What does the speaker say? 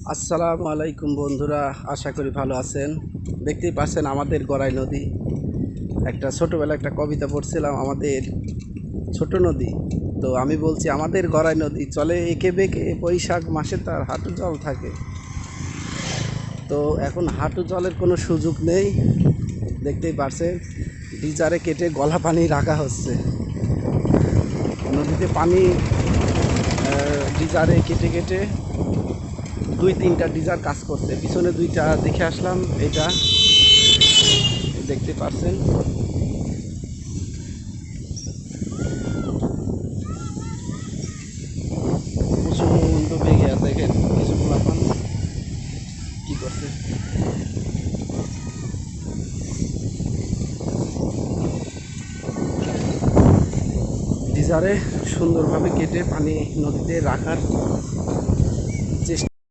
আসসালামু আলাইকুম বন্ধুরা, আশা করি ভালো আছেন। দেখতেই পাচ্ছেন আমাদের গড়াই নদী। ছোটোবেলা একটা কবিতা পড়ছিলাম, আমাদের ছোট নদী। তো আমি বলছি আমাদের গড়াই নদী চলে এঁকে বেঁকে, বৈশাখ মাসে তার হাঁটু জল থাকে। তো এখন হাঁটু জলের কোনো সুযোগ নেই, দেখতেই পাচ্ছেন ডিজারে কেটে গলা পানি রাখা হচ্ছে। নদীতে পানি ডিজারে কেটে কেটে দুই তিনটা ডিজার কাজ করছে, পিছনে দুইটা দেখে আসলাম। এটা দেখতে পাচ্ছেন প্রচন্ড বেগে আছে, দেখেন কিছু পোলাপান কি করছে। ডিজারে সুন্দরভাবে কেটে পানি নদীতে রাখার